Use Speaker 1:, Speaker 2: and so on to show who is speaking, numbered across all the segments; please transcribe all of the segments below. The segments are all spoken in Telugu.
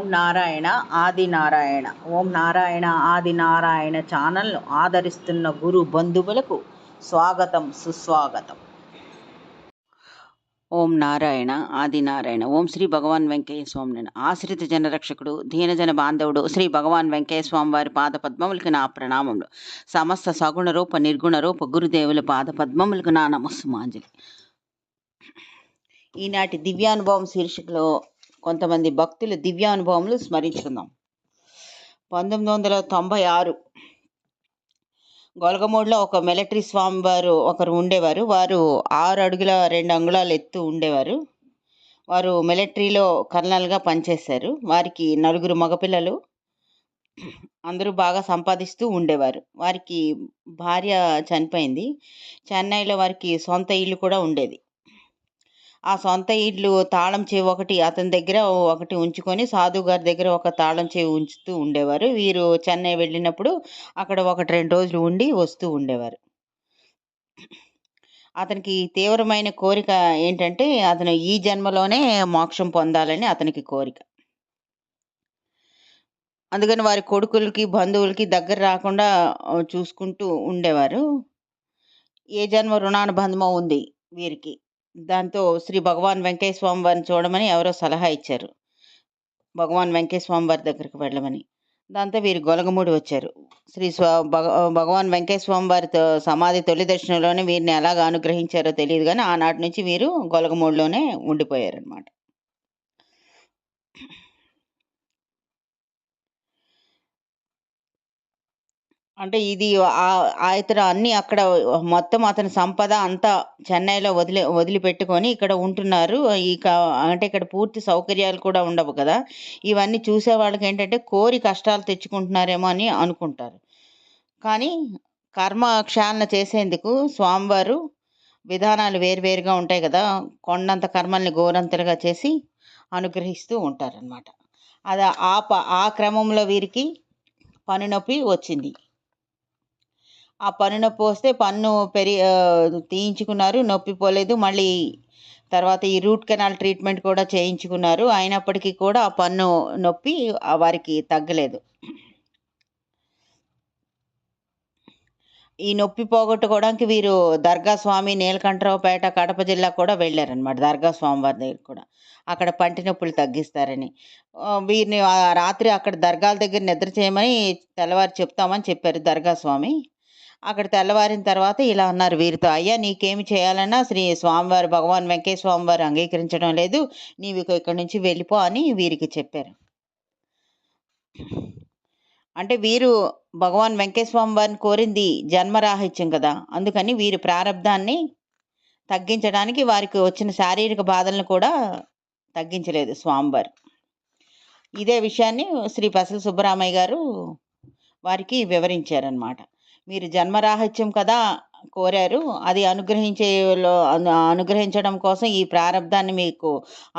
Speaker 1: ఓం నారాయణ ఆది నారాయణ. ఓం నారాయణ ఆది నారాయణ ఛానల్ను ఆదరిస్తున్న గురు బంధువులకు స్వాగతం, సుస్వాగతం. ఓం నారాయణ ఆది నారాయణ. ఓం శ్రీ భగవాన్ వెంకయ్య స్వామి. ఆశ్రిత జనరక్షకుడు, దీనజన బాంధవుడు శ్రీ భగవాన్ వెంకయ్య స్వామి వారి పాదపద్మములకు నా ప్రణామములు. సమస్త సగుణ రూప నిర్గుణ రూప గురుదేవుల పాదపద్మములకు నా నమస్సుమాంజలి. ఈనాటి దివ్యానుభవం శీర్షికలో కొంతమంది భక్తుల దివ్యానుభవములు స్మరించుకుందాం. 1996 గొలగమూడిలో ఒక మిలిటరీ స్వామి వారు ఒకరు ఉండేవారు. వారు 6 అడుగుల 2 అంగుళాలు ఎత్తు ఉండేవారు. వారు మిలిటరీలో కర్నల్గా పనిచేశారు. వారికి 4 మగపిల్లలు. అందరూ బాగా సంపాదిస్తూ ఉండేవారు. వారికి భార్య చనిపోయింది. చెన్నైలో వారికి సొంత ఇల్లు కూడా ఉండేది. ఆ సొంత ఇల్లు తాళం చెవి ఒకటి అతని దగ్గర ఒకటి ఉంచుకొని సాధు గారి దగ్గర ఒక తాళం చెవి ఉంచుతూ ఉండేవారు. వీరు చెన్నై వెళ్ళినప్పుడు అక్కడ 1-2 రోజులు ఉండి వస్తూ ఉండేవారు. అతనికి తీవ్రమైన కోరిక ఏంటంటే అతను ఈ జన్మలోనే మోక్షం పొందాలని అతనికి కోరిక. అందుకని వారి కొడుకులకి బంధువులకి దగ్గర రాకుండా చూసుకుంటూ ఉండేవారు. ఏ జన్మ రుణానుబంధమో ఉంది వీరికి. దాంతో శ్రీ భగవాన్ వెంకయ్య స్వామి వారిని చూడమని ఎవరో సలహా ఇచ్చారు. భగవాన్ వెంకయ్య స్వామి వారి దగ్గరికి వెళ్ళమని. దాంతో వీరు గొలగమూడి వచ్చారు. భగవాన్ వెంకయ్య స్వామి వారి సమాధి తొలి దర్శనంలోనే వీరిని ఎలాగ అనుగ్రహించారో తెలియదు, కానీ ఆనాటి నుంచి వీరు గొలగమూడిలోనే ఉండిపోయారనమాట. అంటే ఇది ఇతను అన్నీ అక్కడ మొత్తం అతని సంపద అంతా చెన్నైలో వదిలిపెట్టుకొని ఇక్కడ ఉంటున్నారు. అంటే ఇక్కడ పూర్తి సౌకర్యాలు కూడా ఉండవు కదా. ఇవన్నీ చూసే వాళ్ళకి ఏంటంటే కోరి కష్టాలు తెచ్చుకుంటున్నారేమో అని అనుకుంటారు. కానీ కర్మ క్షాళన చేసేందుకు స్వామివారు విధానాలు వేరువేరుగా ఉంటాయి కదా. కొండంత కర్మల్ని గోరంతలుగా చేసి అనుగ్రహిస్తూ ఉంటారనమాట. అది ఆ క్రమంలో వీరికి పన్ను నొప్పి వచ్చింది. ఆ పన్ను నొప్పి వస్తే పన్ను తీయించుకున్నారు, నొప్పి పోలేదు. మళ్ళీ తర్వాత ఈ రూట్ కెనాల్ ట్రీట్మెంట్ కూడా చేయించుకున్నారు. అయినప్పటికీ కూడా ఆ పన్ను నొప్పి వారికి తగ్గలేదు. ఈ నొప్పి పోగొట్టుకోవడానికి వీరు దర్గా స్వామి నీలకంఠరావుపేట కడప జిల్లా కూడా వెళ్ళారనమాట. దర్గా స్వామి వారి దగ్గర కూడా అక్కడ పంటి నొప్పులు తగ్గిస్తారని వీరిని రాత్రి అక్కడ దర్గాల దగ్గర నిద్ర చేయమని తెల్లవారు చెప్తామని చెప్పారు దర్గా స్వామి. అక్కడ తెల్లవారిన తర్వాత ఇలా అన్నారు వీరితో, అయ్యా నీకేమి చేయాలన్నా శ్రీ స్వామివారు భగవాన్ వెంకయ్య స్వామివారు అంగీకరించడం లేదు, నీవు ఇక్కడి నుంచి వెళ్ళిపో అని వీరికి చెప్పారు. అంటే వీరు భగవాన్ వెంకయ్య స్వామి వారిని కోరింది జన్మరాహిత్యం కదా. అందుకని వీరి ప్రారంధాన్ని తగ్గించడానికి వారికి వచ్చిన శారీరక బాధలను కూడా తగ్గించలేదు స్వామివారు. ఇదే విషయాన్ని శ్రీ పసల సుబ్బరామయ్య గారు వారికి వివరించారనమాట. మీరు జన్మరాహిత్యం కదా కోరారు, అది అనుగ్రహించడం కోసం ఈ ప్రారంధాన్ని మీకు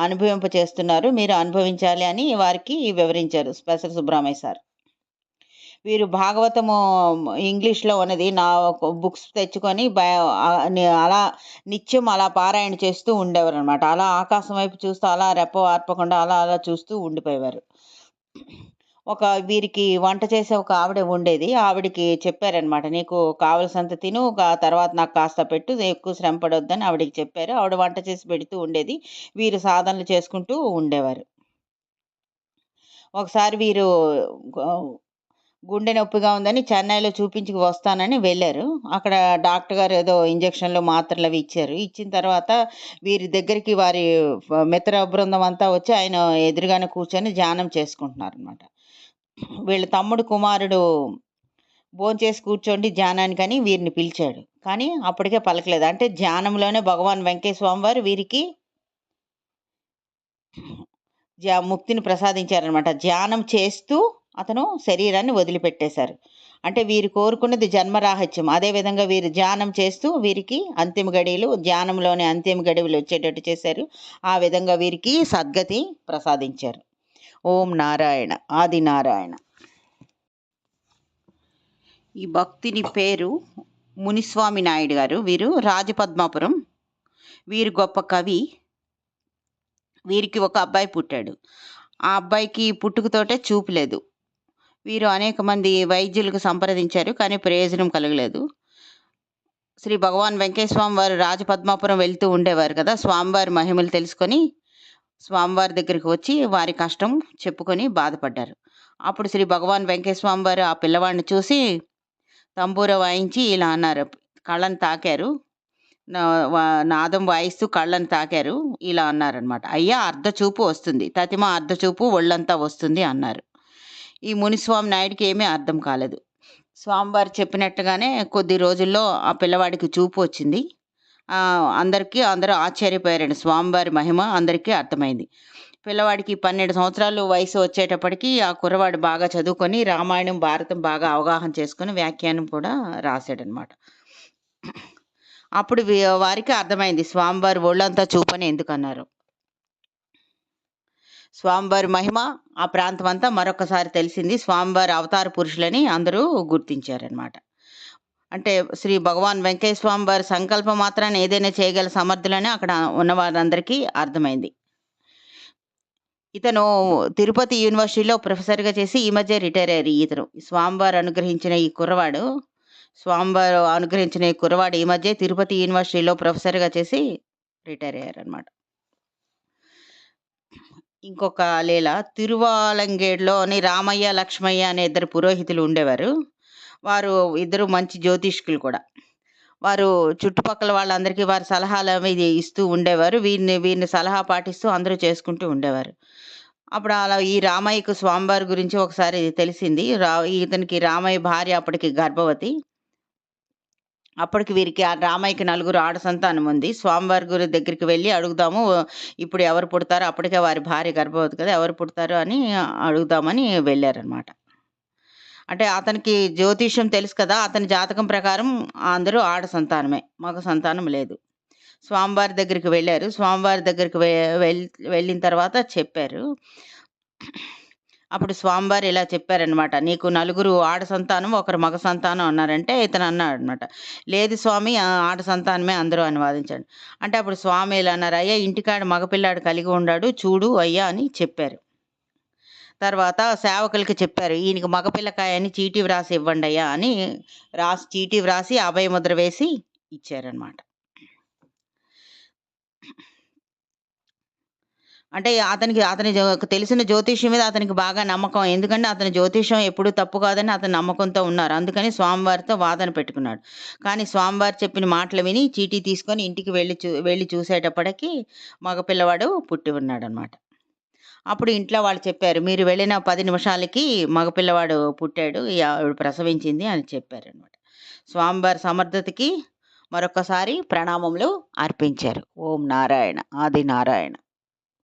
Speaker 1: అనుభవింపచేస్తున్నారు, మీరు అనుభవించాలి అని వారికి వివరించారు స్పెషల్ సుబ్రహ్మణ్య సార్. వీరు భాగవతము ఇంగ్లీష్లో ఉన్నది నా బుక్స్ తెచ్చుకొని అలా నిత్యం అలా పారాయణ చేస్తూ ఉండేవారు అనమాట. అలా ఆకాశం వైపు చూస్తూ అలా రెప్ప ఆర్పకుండా అలా చూస్తూ ఉండిపోయేవారు. వీరికి వంట చేసే ఒక ఆవిడ ఉండేది. ఆవిడికి చెప్పారనమాట, నీకు కావలసినంత తిను, తర్వాత నాకు కాస్త పెట్టు, ఎక్కువ శ్రమ పడొద్దని ఆవిడికి చెప్పారు. ఆవిడ వంట చేసి పెడుతూ ఉండేది. వీరు సాధనలు చేసుకుంటూ ఉండేవారు. ఒకసారి వీరు గుండె నొప్పిగా ఉందని చెన్నైలో చూపించుకు వస్తానని వెళ్ళారు. అక్కడ డాక్టర్ గారు ఏదో ఇంజక్షన్లు మాత్రలు అవి ఇచ్చారు. ఇచ్చిన తర్వాత వీరి దగ్గరికి వారి మిత్ర బృందం అంతా వచ్చి ఆయన ఎదురుగానే కూర్చొని ధ్యానం చేసుకుంటున్నారు అనమాట. వీళ్ళ తమ్ముడు కుమారుడు భోంచేసి కూర్చోండి ధ్యానానికని వీరిని పిలిచాడు. కానీ అప్పటికే పలకలేదు. అంటే ధ్యానంలోనే భగవాన్ వెంకయ్య స్వామి వారు వీరికి ముక్తిని ప్రసాదించారనమాట. ధ్యానం చేస్తూ అతను శరీరాన్ని వదిలిపెట్టేశారు. అంటే వీరు కోరుకున్నది జన్మరాహిత్యం. అదేవిధంగా వీరు ధ్యానం చేస్తూ వీరికి అంతిమ గడియలు, ధ్యానంలోనే అంతిమ గడియలు వచ్చేటట్టు చేశారు. ఆ విధంగా వీరికి సద్గతి ప్రసాదించారు. ఓం నారాయణ ఆది నారాయణ. ఈ భక్తుని పేరు మునిస్వామి నాయుడు గారు. వీరు రాజపద్మాపురం. వీరు గొప్ప కవి. వీరికి ఒక అబ్బాయి పుట్టాడు. ఆ అబ్బాయికి పుట్టుకతోటే చూపు లేదు. వీరు అనేక మంది వైద్యులకు సంప్రదించారు. కానీ ప్రయోజనం కలగలేదు. శ్రీ భగవాన్ వెంకటేశ్వర స్వామి వారు రాజపద్మాపురం వెళ్తూ ఉండేవారు కదా! స్వామివారి మహిమలు తెలుసుకొని, స్వామివారి దగ్గరికి వచ్చి వారి కష్టం చెప్పుకొని బాధపడ్డారు. అప్పుడు శ్రీ భగవాన్ వెంకటేశ్వర స్వామి వారు ఆ పిల్లవాడిని చూసి తంబూర వాయించి ఇలా అన్నారు. కళ్ళని తాకారు. నా వా నాదం వాయిస్తూ కళ్ళని తాకారు. ఇలా అన్నారనమాట. "అయ్యా! అర్ధచూపు వస్తుంది. తతిమ అర్ధచూపు ఒళ్ళంతా వస్తుంది" అన్నారు. ఈ మునిస్వామి నాయుడికి ఏమీ అర్థం కాలేదు. స్వామివారు చెప్పినట్టుగానే కొద్ది రోజుల్లో ఆ పిల్లవాడికి చూపు వచ్చింది. అందరూ ఆశ్చర్యపోయారండి. స్వామివారి మహిమ అందరికీ అర్థమైంది. పిల్లవాడికి 12 సంవత్సరాలు వయసు వచ్చేటప్పటికి ఆ కుర్రవాడు బాగా చదువుకొని రామాయణం, భారతం బాగా అవగాహన చేసుకొని వ్యాఖ్యానం కూడా రాసాడనమాట. అప్పుడు వారికి అర్థమైంది స్వామివారి ఒళ్ళంతా చూపని ఎందుకన్నారు. స్వామివారి మహిమ ఆ ప్రాంతం అంతా మరొకసారి తెలిసింది. స్వామివారి అవతార పురుషులని అందరూ గుర్తించారనమాట. అంటే శ్రీ భగవాన్ వెంకటేశ్వర స్వామి వారి సంకల్పం మాత్రాన ఏదైనా చేయగల సమర్థులని అక్కడ ఉన్న వారందరికీ అర్థమైంది. ఇతను తిరుపతి యూనివర్సిటీలో ప్రొఫెసర్‌గా చేసి ఈ మధ్య రిటైర్ అయ్యారు ఇతను. స్వామివారు అనుగ్రహించిన ఈ కుర్రవాడు ఈ మధ్య తిరుపతి యూనివర్సిటీలో ప్రొఫెసర్‌గా చేసి రిటైర్ అయ్యారనమాట. ఇంకొక లీల తిరువాలంగేడులోని రామయ్య, లక్ష్మయ్య అనే ఇద్దరు పురోహితులు ఉండేవారు. వారు ఇద్దరు మంచి జ్యోతిష్కులు కూడా. వారు చుట్టుపక్కల వాళ్ళందరికీ వారి సలహాలవి ఇస్తూ ఉండేవారు. వీరిని సలహా పాటిస్తూ అందరూ చేసుకుంటూ ఉండేవారు. అప్పుడు అలా ఈ రామయ్యకు స్వామివారి గురించి ఒకసారి తెలిసింది. ఇతనికి రామయ్య భార్య అప్పటికి గర్భవతి. అప్పటికి వీరికి ఆ రామయ్యకి నలుగురు ఆడ సంతానం ఉంది. స్వామివారి దగ్గరికి వెళ్ళి అడుగుదాము. ఇప్పుడు ఎవరు పుడతారో అప్పటికే వారి భార్య గర్భవతి కదా! ఎవరు పుడతారో అని అడుగుదామని వెళ్ళారనమాట. అంటే అతనికి జ్యోతిష్యం తెలుసు కదా! అతని జాతకం ప్రకారం అందరూ ఆడ సంతానమే. మగ సంతానం లేదు. స్వామివారి దగ్గరికి వెళ్ళారు. స్వామివారి దగ్గరికి వెళ్ళిన తర్వాత చెప్పారు. అప్పుడు స్వామివారు ఇలా చెప్పారనమాట. "నీకు నలుగురు ఆడ సంతానం, ఒకరు మగ సంతానం" అన్నారంటే ఇతను అన్నాడనమాట. "లేదు స్వామి ఆడ సంతానమే అందరూ" అని వాదించాడు. అంటే అప్పుడు స్వామి ఇలా అన్నారు. "అయ్యా ఇంటికాడ మగపిల్లాడు కలిగి ఉండాడు చూడు అయ్యా" అని చెప్పారు. తర్వాత సేవకులకి చెప్పారు. "ఈయనకి మగపిల్లకాయ అని చీటీ వ్రాసి ఇవ్వండయ్యా" అని చీటీ వ్రాసి అభయముద్ర వేసి ఇచ్చారనమాట. అంటే అతనికి తెలిసిన జ్యోతిష్యం మీద అతనికి బాగా నమ్మకం. ఎందుకంటే అతని జ్యోతిష్యం ఎప్పుడూ తప్పు కాదని అతను నమ్మకంతో ఉన్నారు. అందుకని స్వామివారితో వాదన పెట్టుకున్నాడు. కానీ స్వామివారు చెప్పిన మాటలు విని చీటీ తీసుకొని ఇంటికి వెళ్లి చూసేటప్పటికి మగపిల్లవాడు పుట్టి ఉన్నాడనమాట. అప్పుడు ఇంట్లో వాళ్ళు చెప్పారు. "మీరు వెళ్ళిన 10 నిమిషాలకి మగపిల్లవాడు పుట్టాడు. ఆవిడ ప్రసవించింది" అని చెప్పారనమాట. స్వామివారి సమర్థతకి మరొకసారి ప్రణామములు అర్పించారు. ఓం నారాయణ. ఆది నారాయణ.